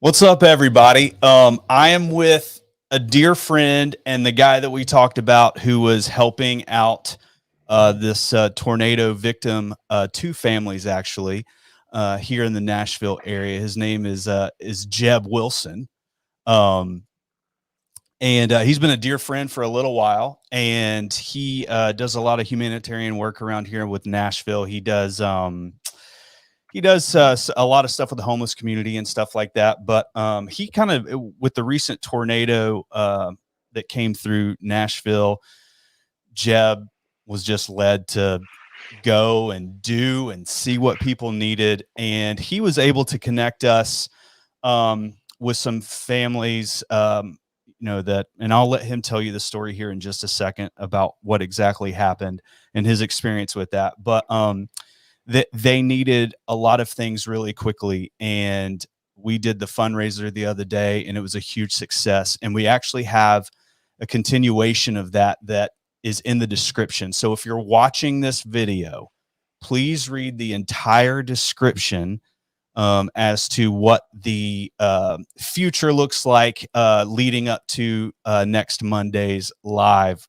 What's up, everybody? I am with a dear friend and the guy that we talked about who was helping out this tornado victim, two families actually, here in the Nashville area. His name is Jeb Wilson, um, and he's been a dear friend for a little while. And he does a lot of humanitarian work around here with Nashville. He does a lot of stuff with the homeless community and stuff like that. But he kind of, with the recent tornado that came through Nashville, Jeb was just led to go and do and see what people needed. And he was able to connect us with some families, and I'll let him tell you the story here in just a second about what exactly happened and his experience with that. But that they needed a lot of things really quickly. And we did the fundraiser the other day and it was a huge success. And we actually have a continuation of that is in the description. So if you're watching this video, please read the entire description as to what the future looks like leading up to next Monday's live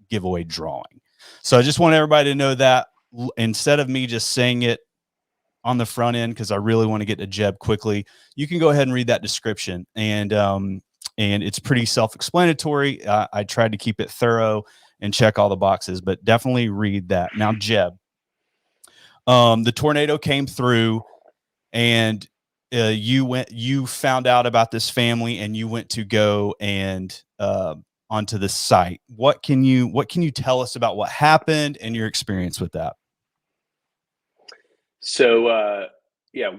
giveaway drawing. So I just want everybody to know that, instead of me just saying it on the front end, because I really want to get to Jeb quickly, you can go ahead and read that description. And it's pretty self-explanatory. I tried to keep it thorough and check all the boxes, but definitely read that. Now, Jeb, the tornado came through and you found out about this family and you went to go and onto the site. What can you tell us about what happened and your experience with that? So, yeah,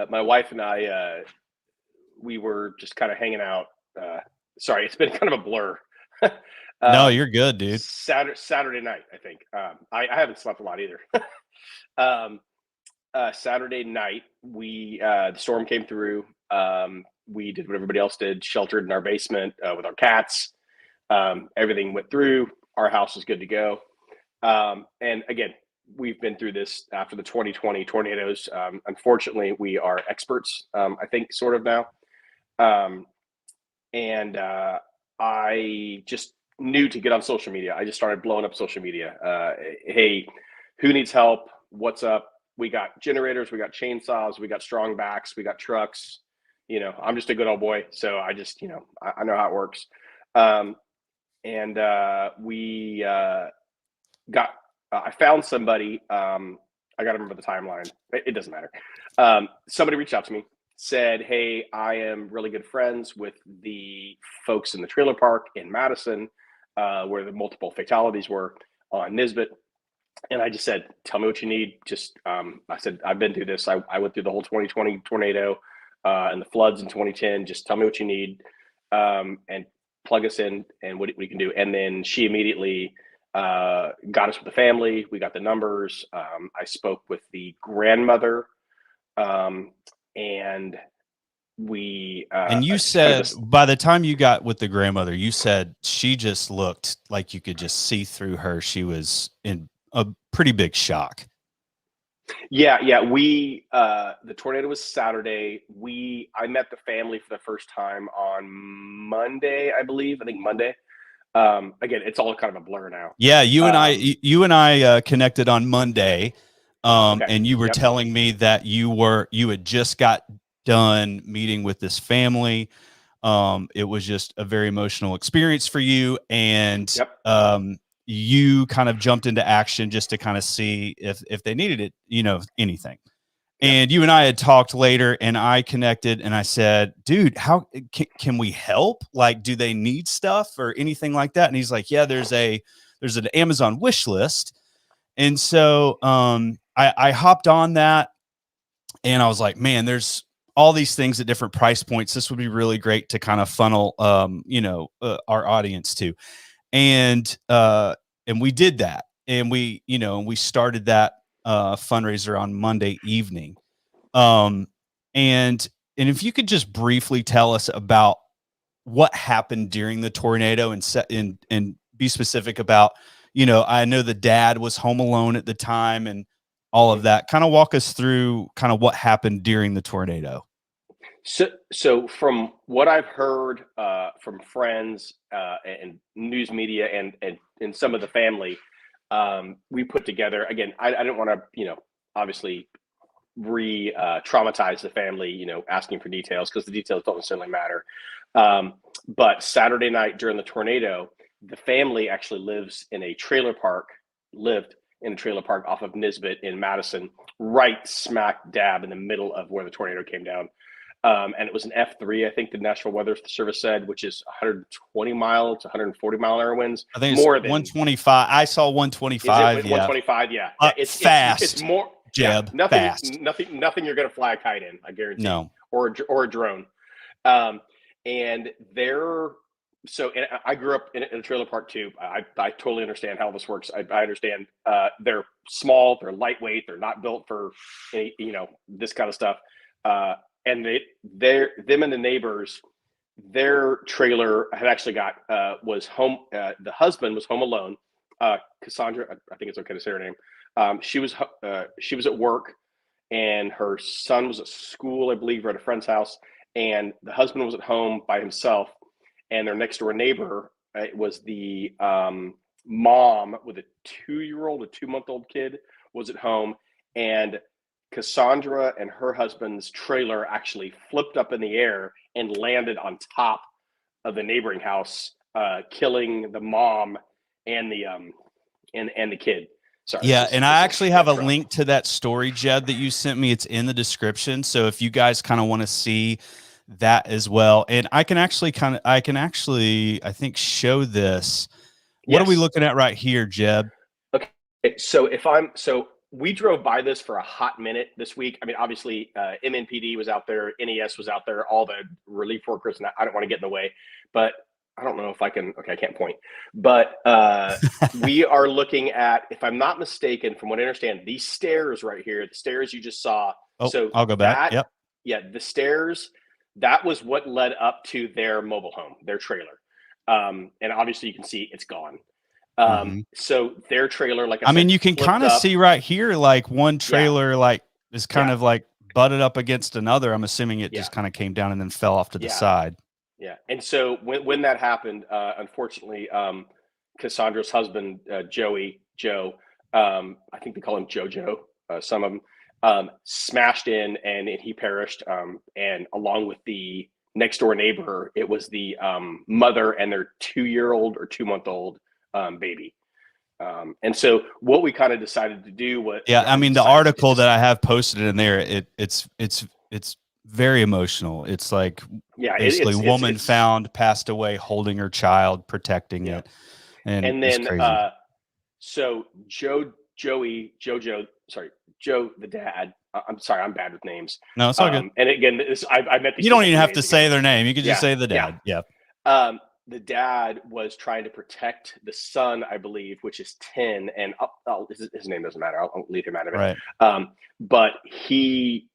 my wife and I, we were just kind of hanging out. Sorry, it's been kind of a blur. No, you're good, dude. Saturday night, I think. I haven't slept a lot either. Saturday night, the storm came through. We did what everybody else did, sheltered in our basement with our cats. Everything went through. Our house was good to go. And again, we've been through this after the 2020 tornadoes. Unfortunately, we are experts, I think, sort of now. And I just knew to get on social media. I just started blowing up social media. Hey, who needs help? What's up? We got generators, we got chainsaws, we got strong backs, we got trucks. I'm just a good old boy. So I just, I know how it works. We got, I found somebody, I got to remember the timeline. It doesn't matter. Somebody reached out to me, said, hey, I am really good friends with the folks in the trailer park in Madison, where the multiple fatalities were on Nisbet. And I just said, tell me what you need. I said, I've been through this. I went through the whole 2020 tornado and the floods in 2010. Just tell me what you need and plug us in and what we can do. And then she immediately got us with the family. We got the numbers. I spoke with the grandmother and we and you said by the time you got with the grandmother, you said she just looked like you could just see through her. She was in a pretty big shock. Yeah. The tornado was Saturday. I met the family for the first time on Monday, I believe. I think Monday. Again, it's all kind of a blur now. Yeah, you and I connected on Monday, okay. And you were telling me that you had just got done meeting with this family. It was just a very emotional experience for you, and you kind of jumped into action just to kind of see if they needed it, anything. And you and I had talked later, and I connected, and I said, dude, how can we help? Like, do they need stuff or anything like that? And he's like, yeah, there's an Amazon wish list. And so I hopped on that, and I was like, man, there's all these things at different price points. This would be really great to kind of funnel, our audience to. And we did that, and we started that fundraiser on Monday evening. And if you could just briefly tell us about what happened during the tornado and be specific about, I know the dad was home alone at the time and all of that. Kind of walk us through kind of what happened during the tornado. So from what I've heard from friends and news media and some of the family, we put together again. I didn't want to, obviously traumatize the family, asking for details because the details don't necessarily matter. But Saturday night during the tornado, the family actually lived in a trailer park off of Nisbet in Madison, right smack dab in the middle of where the tornado came down. And it was an F3, I think the National Weather Service said, which is 120 mile to 140 mile an hour winds. I think it's more than 125. I saw 125. Is it 125? Yeah. It's fast. It's more. Jeb, yeah, nothing, fast. Nothing you're going to fly a kite in, I guarantee. No. Or a drone. And I grew up in a trailer park too. I totally understand how this works. I understand they're small, they're lightweight, they're not built for any, this kind of stuff. And them and the neighbors, their trailer had actually was home. The husband was home alone. Cassandra, I think it's okay to say her name. She was at work, and her son was at school, I believe, or at a friend's house, and the husband was at home by himself. And their next door neighbor, it was the mom with a 2-month-old kid, was at home, and Cassandra and her husband's trailer actually flipped up in the air and landed on top of the neighboring house, killing the mom and the kid. Sorry. Yeah, and I actually have a link to that story, Jed, that you sent me. It's in the description. So if you guys kind of want to see that as well, and I can actually I think show this. What are we looking at right here, Jeb? Okay, so we drove by this for a hot minute this week. I mean, obviously, MNPD was out there, NES was out there, all the relief workers, and I don't want to get in the way, but I don't know if I can. Okay, I can't point, but we are looking at, if I'm not mistaken, from what I understand, these stairs right here, the stairs you just saw. Oh, so I'll go back. Yep. Yeah, the stairs. That was what led up to their mobile home, their trailer, and obviously you can see it's gone. So their trailer, like I mean, you can kind of see right here, like one trailer, like is kind of like butted up against another. I'm assuming it just kind of came down and then fell off to the side. Yeah. And so when that happened, unfortunately, Cassandra's husband, Joe, I think they call him Jojo, some of them, smashed in and he perished. And along with the next door neighbor, it was the mother and their 2-month-old baby. And so what we kind of decided to do was, I mean, the article that I have posted in there, it's very emotional. It's like basically woman found, passed away, holding her child, protecting it. And then, so Joe, the dad, I'm sorry, I'm bad with names. No, it's all good. And again, I met these. You don't even have to say their name. You could just say the dad. Yeah. The dad was trying to protect the son, I believe, which is 10, and his name doesn't matter. I'll leave him out of it. Right. But he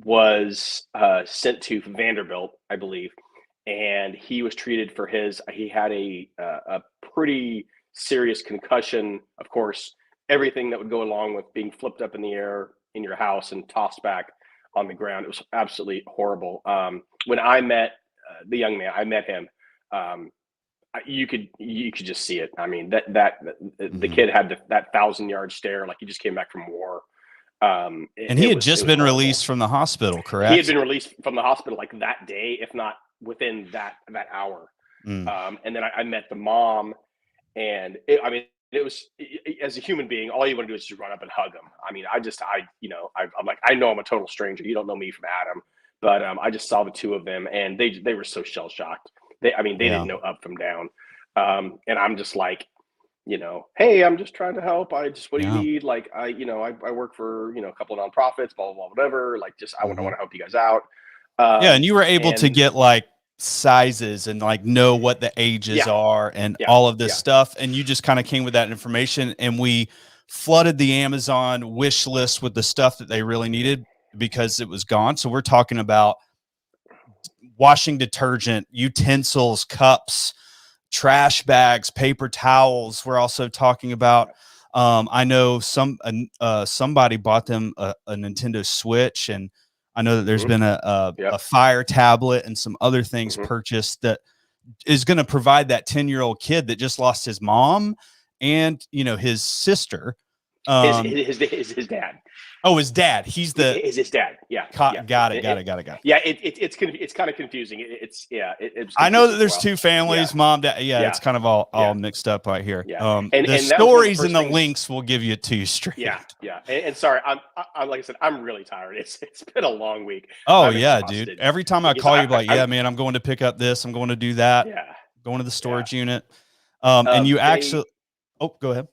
was sent to Vanderbilt, I believe, and he was treated for he had a pretty serious concussion. Of course, everything that would go along with being flipped up in the air in your house and tossed back on the ground. It was absolutely horrible. When I met the young man, I met him. You could just see it. I mean, the kid had that 1,000-yard stare, like he just came back from war. And he had just been released from the hospital, correct? He had been released from the hospital like that day, if not within that hour. And then I met the mom, and it was, as a human being, all you want to do is just run up and hug him. I mean, I'm like, I know I'm a total stranger. You don't know me from Adam, but I just saw the two of them, and they were so shell shocked. They didn't know up from down. And I'm just like, hey, I'm just trying to help. What do you need? Like, I work for, a couple of nonprofits, blah, blah, blah, whatever. Like, just, I want to help you guys out. And you were able to get like sizes and like know what the ages are and all of this stuff. And you just kind of came with that information, and we flooded the Amazon wish list with the stuff that they really needed because it was gone. So we're talking about washing detergent, utensils, cups, trash bags, paper towels. We're also talking about, I know somebody bought them a Nintendo Switch, and I know that there's been a fire tablet and some other things purchased that is going to provide that 10-year-old kid that just lost his mom and, you know, his sister. His dad. Oh, his dad. He's the his dad. Yeah. Got it. Yeah. It's kind of confusing. It's I know that there's two families, mom, dad. Yeah, it's kind of all mixed up right here. Yeah. The stories and the links will give you two straight. Yeah. And sorry, I'm like I said, I'm really tired. It's been a long week. Oh yeah, dude. Every time I call you, like, yeah, man, I'm going to pick up this. I'm going to do that. Yeah. Going to the storage unit. And you actually. Oh, go ahead.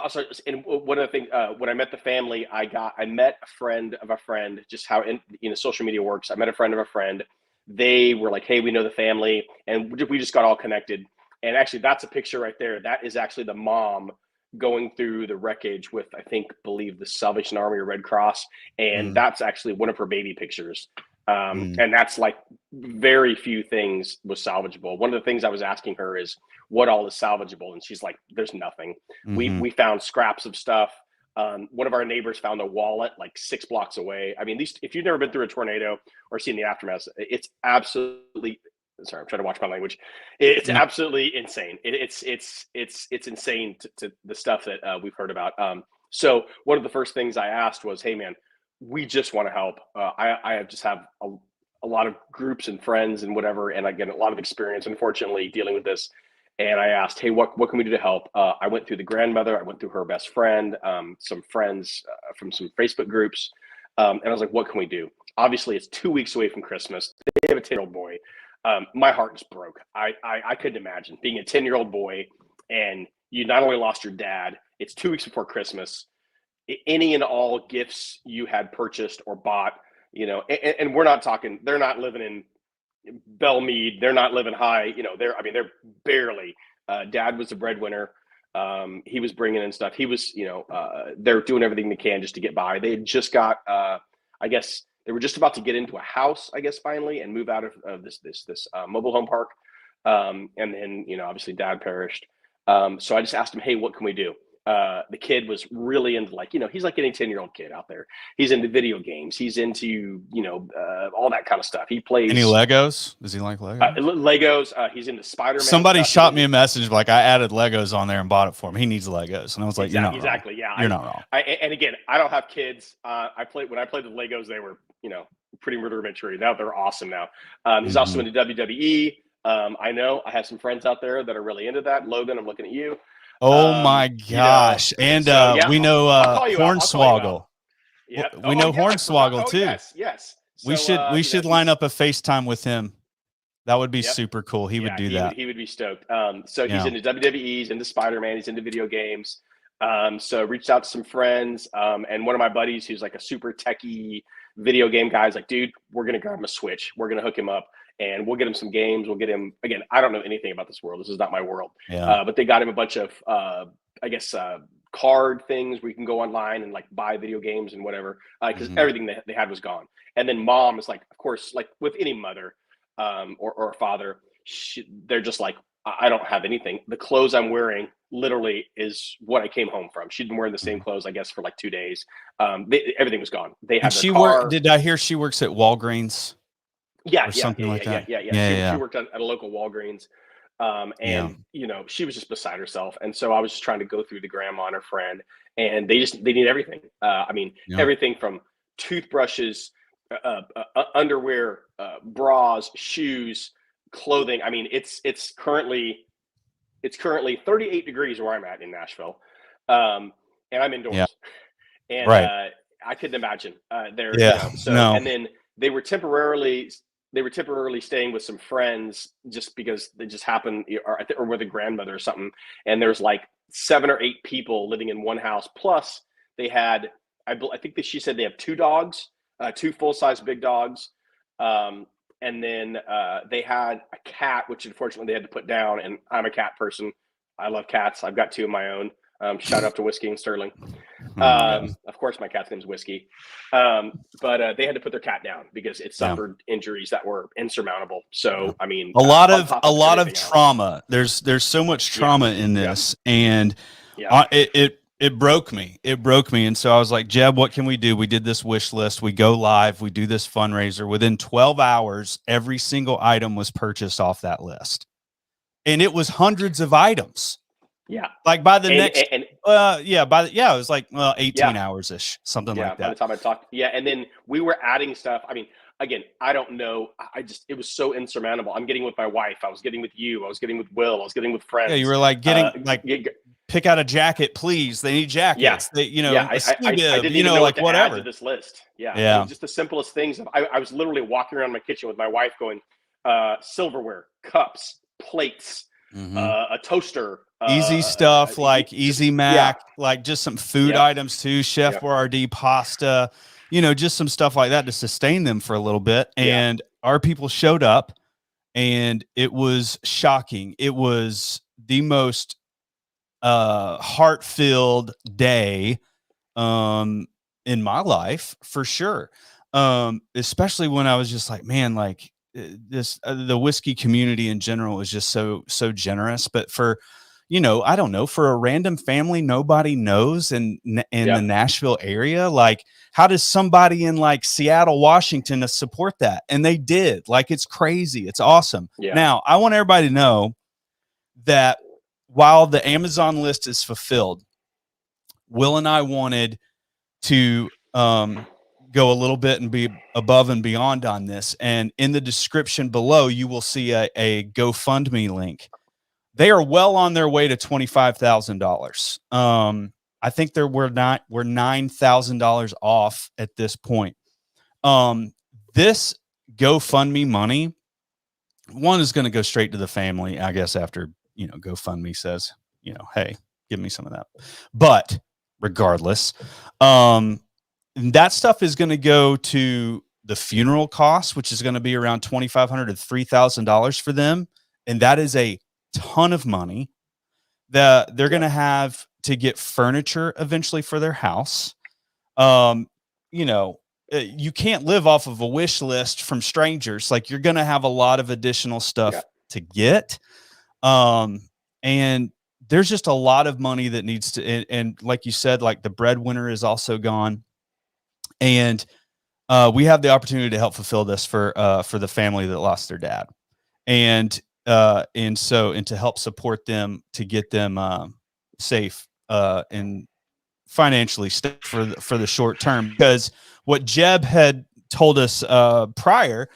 Sorry. And one of the things, when I met the family, I met a friend of a friend, just how social media works. I met a friend of a friend. They were like, hey, we know the family, and we just got all connected. And actually, that's a picture right there. That is actually the mom going through the wreckage with, believe the Salvation Army or Red Cross. And that's actually one of her baby pictures. And that's like very few things was salvageable. One of the things I was asking her is what all is salvageable. And she's like, there's nothing. We found scraps of stuff. One of our neighbors found a wallet like 6 blocks away. I mean, if you've never been through a tornado or seen the aftermath, it's absolutely, sorry, I'm trying to watch my language. It's absolutely insane. It's insane to the stuff that we've heard about. So one of the first things I asked was, hey man, we just want to help. I just have a lot of groups and friends and whatever, and I get a lot of experience, unfortunately, dealing with this. And I asked, hey, what can we do to help? I went through the grandmother. I went through her best friend, some friends from some Facebook groups. And I was like, what can we do? Obviously, it's 2 weeks away from Christmas. They have a 10-year-old boy. My heart just broke. I couldn't imagine being a 10-year-old boy, and you not only lost your dad, it's 2 weeks before Christmas. Any and all gifts you had purchased or bought, and we're not talking, they're not living in Belmead, they're not living high, they're barely, dad was the breadwinner. He was bringing in stuff. He was, they're doing everything they can just to get by. They had just got, I guess they were just about to get into a house, I guess, finally, and move out of this mobile home park. And then, obviously dad perished. So I just asked him, hey, what can we do? The kid was really into, like, he's like any 10-year-old kid out there. He's into video games. He's into, all that kind of stuff. He plays. Any Legos? Does he like Legos? Legos. He's into Spider-Man. Somebody shot me a message like I added Legos on there and bought it for him. He needs Legos, and I was like, you're not exactly. Wrong. Yeah, you're not wrong. And again, I don't have kids. When I played the Legos, they were, pretty rudimentary. Now they're awesome. Now he's also into WWE. I know I have some friends out there that are really into that. Logan, I'm looking at you. Oh my gosh. And we know Hornswoggle. Yep. We know Hornswoggle too. Yes. We should line up a FaceTime with him. That would be super cool. He would do that. He would be stoked. So he's into WWE, he's into Spider-Man, he's into video games. So reached out to some friends. And one of my buddies who's like a super techie video game guy is like, dude, we're going to grab him a Switch. We're going to hook him up. And we'll get him some games. We'll get him, again, I don't know anything about this world. This is not my world. Yeah. But they got him a bunch of, card things where you can go online and like buy video games and whatever. Because everything they had was gone. And then mom is like, of course, like with any mother or father, they're just like, I don't have anything. The clothes I'm wearing literally is what I came home from. She'd been wearing the same clothes, I guess, for like 2 days. Everything was gone. They had their car. Did I hear she works at Walgreens? Yeah, something like that. She worked at a local Walgreens, and she was just beside herself. And so I was just trying to go through the grandma and her friend, and they need everything. Everything from toothbrushes, underwear, bras, shoes, clothing. I mean, it's currently 38 degrees where I'm at in Nashville, and I'm indoors, and I couldn't imagine there. And then they were temporarily staying with some friends just because they just happened, or with a grandmother or something. And there's like 7 or 8 people living in one house. Plus they had, she said they have 2 dogs, 2 full-size big dogs. And then they had a cat, which unfortunately they had to put down. And I'm a cat person. I love cats. I've got 2 of my own. Shout out to Whiskey and Sterling. Of course, my cat's name's Whiskey. But they had to put their cat down because it suffered injuries that were insurmountable. So, I mean, a lot of trauma. There's so much trauma in this, and It broke me. It broke me. And so I was like, Jeb, what can we do? We did this wish list. We go live. We do this fundraiser. Within 12 hours, every single item was purchased off that list. And it was hundreds of items. Yeah. Like by the it was like 18 hours ish, something like that. By the time I talked. Yeah. And then we were adding stuff. I mean, again, I don't know. It was so insurmountable. I'm getting with my wife. I was getting with you. I was getting with Will. I was getting with friends. Yeah. You were like pick out a jacket, please. They need jackets. Yeah. I didn't even know like whatever. Add to this list. Yeah. Yeah. Just the simplest things. I was literally walking around my kitchen with my wife going, silverware, cups, plates, a toaster, easy stuff like Easy Mac, like just some food items too, Chef Boyardee pasta, just some stuff like that to sustain them for a little bit. And our people showed up, and it was shocking. It was the most heart-filled day in my life for sure. Especially when I was just like, man, like the whiskey community in general is just so generous. But for, I don't know, for a random family nobody knows in the Nashville area, like how does somebody in like Seattle, Washington support that? And they did. Like, it's crazy. It's awesome. Yeah. Now, I want everybody to know that while the Amazon list is fulfilled, Will and I wanted to go a little bit and be above and beyond on this. And in the description below, you will see a GoFundMe link. They are well on their way to $25,000. I think we're $9,000 off at this point. This GoFundMe money, one is going to go straight to the family, I guess, after, GoFundMe says, hey, give me some of that. But regardless, that stuff is going to go to the funeral costs, which is going to be around $2,500 to $3,000 for them. And that is a ton of money that they're going to have to get furniture eventually for their house. You can't live off of a wish list from strangers. Like, you're going to have a lot of additional stuff to get. And there's just a lot of money that needs to, and like you said, like the breadwinner is also gone. And we have the opportunity to help fulfill this for the family that lost their dad, and to help support them, to get them safe and financially safe for the short term. Because what Jeb had told us prior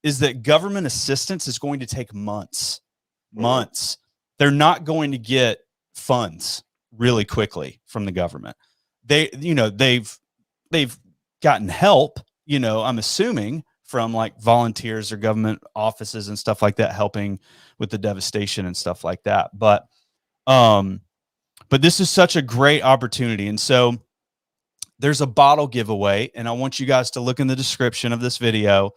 is that government assistance is going to take months. They're not going to get funds really quickly from the government. They've gotten help, I'm assuming, from like volunteers or government offices and stuff like that, helping with the devastation and stuff like that. But this is such a great opportunity. And so there's a bottle giveaway, and I want you guys to look in the description of this video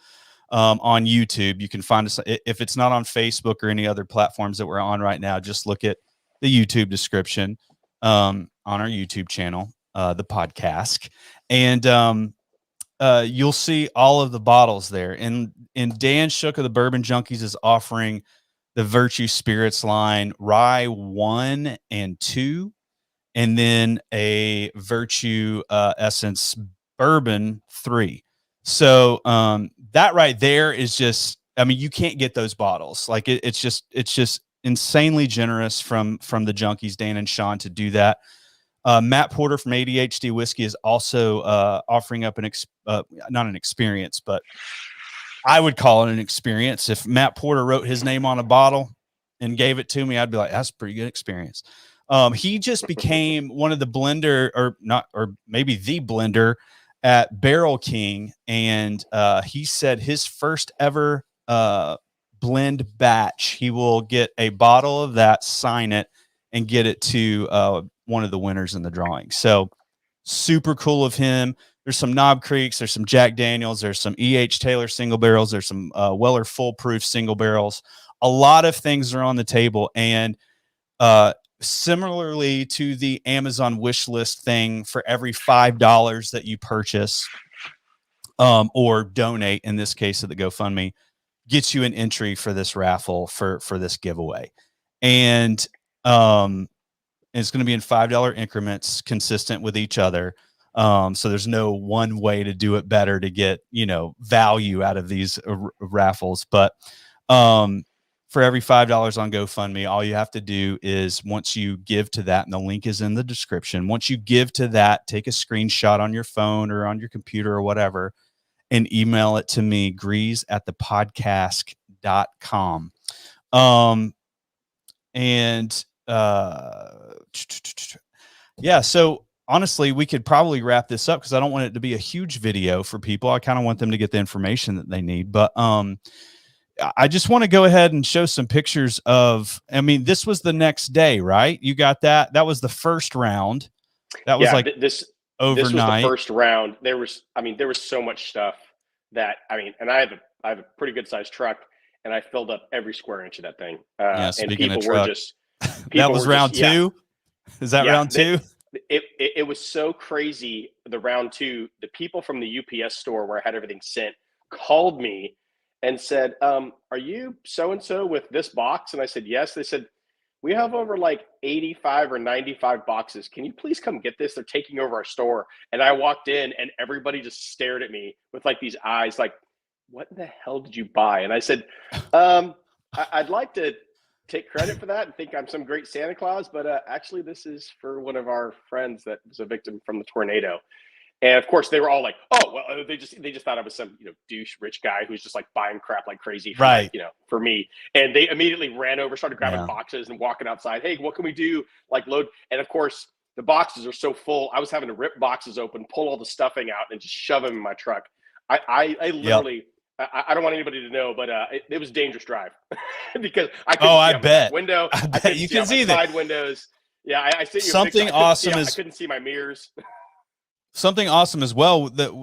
on YouTube. You can find us if it's not on Facebook or any other platforms that we're on right now. Just look at the YouTube description on our YouTube channel, the podcast, and you'll see all of the bottles there. And Dan Shook of the Bourbon Junkies is offering the Virtue Spirits line, Rye 1 and 2, and then a Virtue Essence Bourbon 3. So that right there is just, I mean, you can't get those bottles. Like it's just insanely generous from the Junkies, Dan and Sean, to do that. Matt Porter from ADHD Whiskey is also offering up not an experience, but I would call it an experience. If Matt Porter wrote his name on a bottle and gave it to me, I'd be like, that's a pretty good experience. He just became one of the blender, or maybe the blender at Barrel King. And he said his first ever blend batch, he will get a bottle of that, sign it, and get it to one of the winners in the drawing. So super cool of him. There's some Knob Creeks, there's some Jack Daniels, there's some E.H. Taylor single barrels, there's some Weller Full Proof single barrels. A lot of things are on the table. And similarly to the Amazon wish list thing, for every $5 that you purchase or donate, in this case of the GoFundMe, gets you an entry for this raffle for this giveaway. And it's going to be in $5 increments consistent with each other. So there's no one way to do it better to get, value out of these raffles. But for every $5 on GoFundMe, all you have to do is, once you give to that, and the link is in the description, once you give to that, take a screenshot on your phone or on your computer or whatever, and email it to me, grease@thepodcast.com. Yeah, so honestly, we could probably wrap this up because I don't want it to be a huge video for people. I kind of want them to get the information that they need. But I just want to go ahead and show some pictures of, this was the next day, right? You got that? That was the first round. That was overnight. This was the first round. There was so much stuff that, and I have a pretty good sized truck, and I filled up every square inch of that thing. And people were just, that was round two. Is that round two? It was so crazy. The round two, the people from the UPS store where I had everything sent called me and said, are you so-and-so with this box? And I said, yes. They said, we have over like 85 or 95 boxes. Can you please come get this? They're taking over our store. And I walked in and everybody just stared at me with like these eyes, like, what in the hell did you buy? And I said, I'd like to take credit for that and think I'm some great Santa Claus, but actually this is for one of our friends that was a victim from the tornado. And of course they were all like, oh, well, they just thought I was some, douche rich guy who's just like buying crap like crazy for, right. For me. And they immediately ran over, started grabbing boxes and walking outside. Hey, what can we do? Like load. And of course the boxes are so full. I was having to rip boxes open, pull all the stuffing out and just shove them in my truck. I literally, I don't want anybody to know, but it was a dangerous drive because I couldn't see out my window. I bet you can see the side windows. Yeah, I see something awesome I couldn't see my mirrors. Something awesome as well that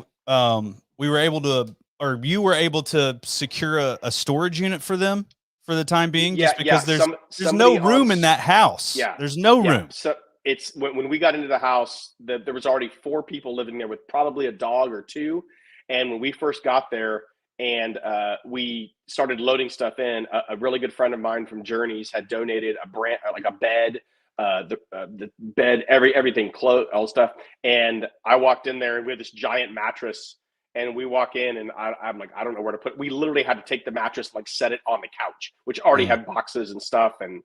we were able to, or you were able to secure a storage unit for them for the time being, just because there's no room in that house. Yeah, there's no room. So it's when we got into the house, there was already 4 people living there with probably a dog or 2. And when we first got there and we started loading stuff in, a really good friend of mine from Journeys had donated a bed, the bed, everything, clothes, all stuff. And I walked in there and we had this giant mattress, and we walk in and I'm like, I don't know where to put it. We literally had to take the mattress, like set it on the couch, which already had boxes and stuff and,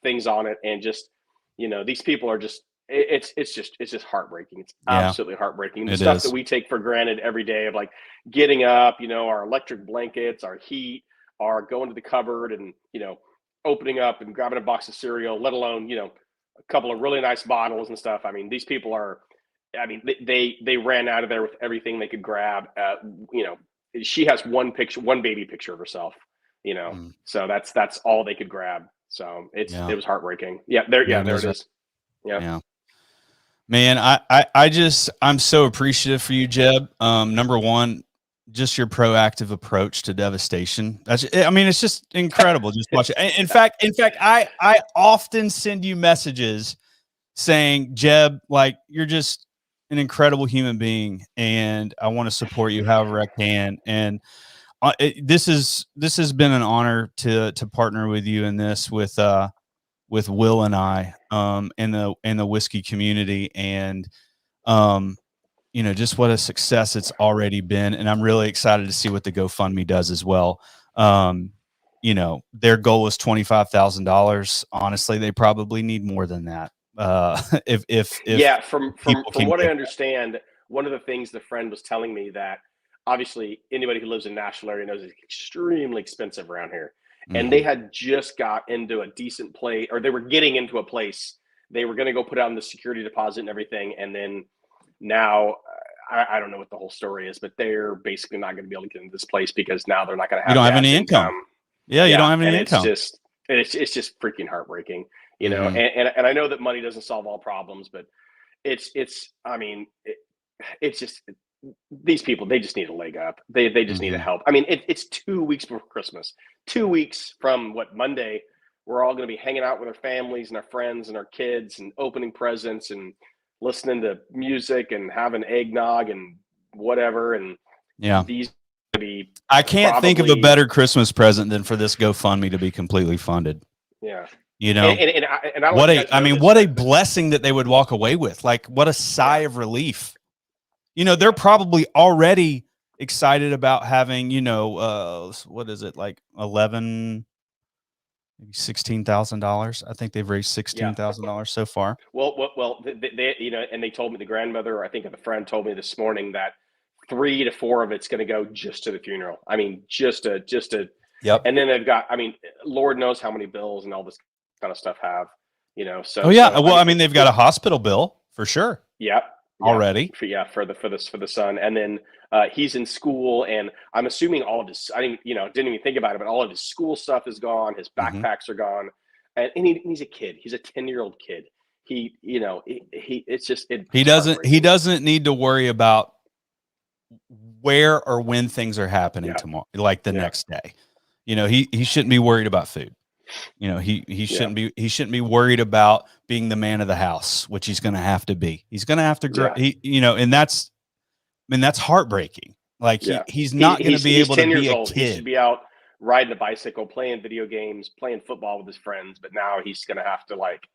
things on it. And just, these people are just, it's just heartbreaking. It's absolutely heartbreaking. The stuff that we take for granted every day of like getting up, our electric blankets, our heat, our going to the cupboard and, opening up and grabbing a box of cereal, let alone, a couple of really nice bottles and stuff. These people are, they ran out of there with everything they could grab. She has one baby picture of herself, so that's all they could grab. So it was heartbreaking. There it is. Yeah. Man, I'm so appreciative for you, Jeb. Number one, just your proactive approach to devastation. It's just incredible. Just watch it. In fact, I often send you messages saying, Jeb, like, you're just an incredible human being, and I want to support you however I can. And this has been an honor to partner with you in this with Will and I in the whiskey community, and just what a success it's already been. And I'm really excited to see what the GoFundMe does as well. Their goal is $25,000. Honestly, they probably need more than that. From what I understand, one of the things the friend was telling me, that obviously anybody who lives in Nashville area knows it's extremely expensive around here. And they had just got into a decent place, or they were getting into a place. They were going to go put out the security deposit and everything. And then now I don't know what the whole story is, but they're basically not going to be able to get into this place because now they're not going to have. You don't have any income. Yeah, you don't have any income. It's just freaking heartbreaking, and I know that money doesn't solve all problems, but it's just, these people, they just need a leg up. They just need a help. It's 2 weeks before Christmas, 2 weeks from Monday, we're all going to be hanging out with our families and our friends and our kids and opening presents and listening to music and having eggnog and whatever. And these I can't think of a better Christmas present than for this GoFundMe to be completely funded. Yeah. You know, and I don't what know if you guys I know mean, this, what a blessing that they would walk away with. Like, what a sigh of relief. You know, they're probably already excited about having, you know, what is it, like 11, maybe $16,000. I think they've raised $16,000 so far. Well, they, you know, and they told me, the grandmother, or I think the friend told me this morning, that 3 to 4 of it's going to go just to the funeral. I mean, just a, Yep. and then they've got, I mean, Lord knows how many bills and all this kind of stuff have, you know. So, Oh yeah. so Well, I mean, they've got a hospital bill for sure. Yeah. Already. For the son. And then he's in school, and I'm assuming all of his, didn't even think about it, but all of his school stuff is gone. His backpacks are gone. And he's a kid. He's a 10-year-old kid. He it's just, he doesn't need to worry about where or when things are happening tomorrow, like the next day. You know, he shouldn't be worried about food. You know, he shouldn't be worried about being the man of the house, which he's going to have to be. He's going to have to grow, and that's heartbreaking. Like he's not going to be able to be a kid. He should be out riding a bicycle, playing video games, playing football with his friends. But now he's going to have to, like,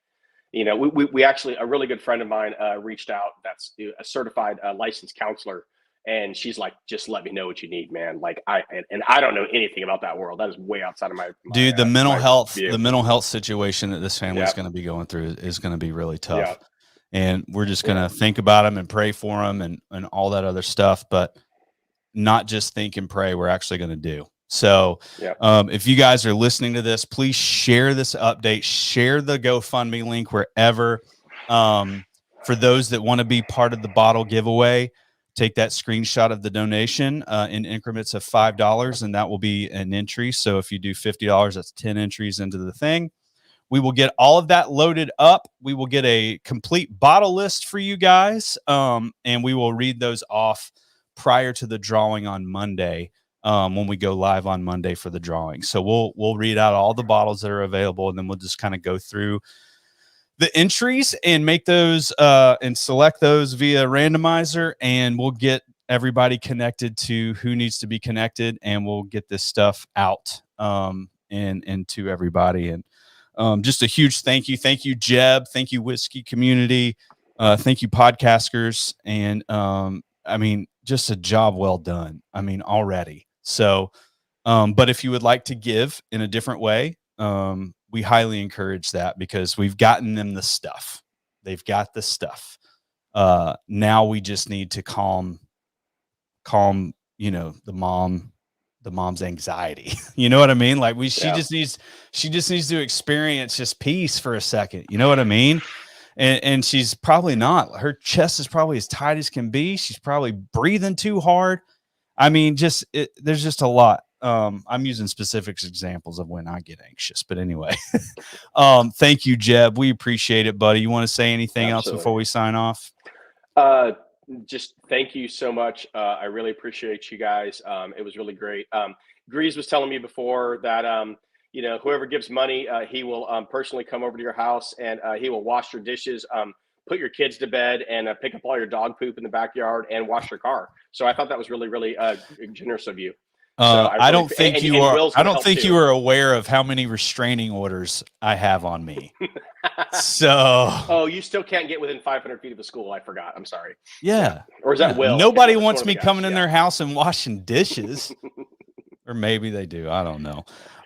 you know, we actually, a really good friend of mine reached out, that's a certified licensed counselor. And she's like, just let me know what you need, man. Like, I don't know anything about that world. That is way outside of my dude. The mental health situation that this family is going to be going through is going to be really tough. And we're just going to think about them and pray for them and all that other stuff, but not just think and pray. We're actually going to do. So if you guys are listening to this, please share this update, share the GoFundMe link wherever. For those that want to be part of the bottle giveaway, take that screenshot of the donation in increments of $5, and that will be an entry. So if you do $50, that's 10 entries into the thing. We will get all of that loaded up. We will get a complete bottle list for you guys, and we will read those off prior to the drawing on Monday, when we go live on Monday for the drawing. So we'll read out all the bottles that are available, and then we'll just kind of go through the entries and make those and select those via randomizer, and we'll get everybody connected to who needs to be connected, and we'll get this stuff out and to everybody. And just a huge thank you, Jeb. Thank you, whiskey community. Thank you, podcasters. And I mean, just a job well done. I mean, already. So, but if you would like to give in a different way, we highly encourage that, because we've gotten them the stuff. They've got the stuff. Now we just need to calm, you know, the mom's anxiety. You know what I mean? Like she just needs to experience just peace for a second. You know what I mean? And she's probably not. Her chest is probably as tight as can be. She's probably breathing too hard. I mean, there's just a lot. I'm using specific examples of when I get anxious, but anyway, thank you, Jeb. We appreciate it, buddy. You want to say anything else before we sign off? Just thank you so much. I really appreciate you guys. It was really great. Grease was telling me before that, you know, whoever gives money, he will personally come over to your house, and he will wash your dishes, put your kids to bed, and pick up all your dog poop in the backyard and wash your car. So I thought that was really, really generous of you. So I don't think you are aware of how many restraining orders I have on me. So, you still can't get within 500 feet of the school. I forgot. I'm sorry. Yeah. Or is that Will? Nobody wants me coming in their house and washing dishes. Or maybe they do. I don't know.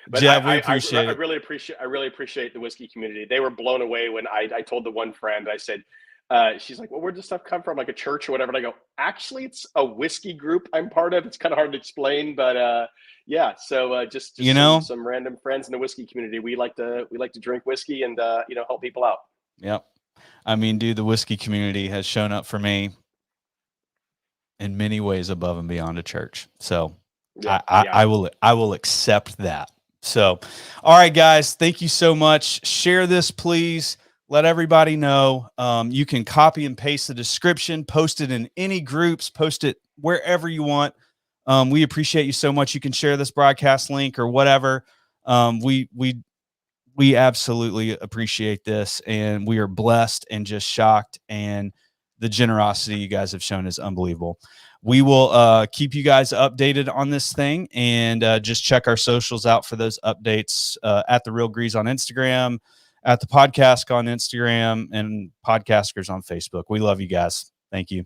But Jeff, we appreciate it. I really appreciate the whiskey community. They were blown away when I told the one friend, I said, she's like, well, where'd this stuff come from? Like a church or whatever. And I go, actually, it's a whiskey group I'm part of. It's kind of hard to explain, but yeah. So just you know, some random friends in the whiskey community. We like to drink whiskey and you know, help people out. Yep. I mean, dude, the whiskey community has shown up for me in many ways above and beyond a church. So I will accept that. So, all right, guys, thank you so much. Share this, please. Let everybody know. You can copy and paste the description, post it in any groups, post it wherever you want. We appreciate you so much. You can share this broadcast link or whatever. We absolutely appreciate this, and we are blessed and just shocked, and the generosity you guys have shown is unbelievable. We will keep you guys updated on this thing, and just check our socials out for those updates at The Real Grease on Instagram, at the podcast on Instagram and podcasters on Facebook. We love you guys. Thank you.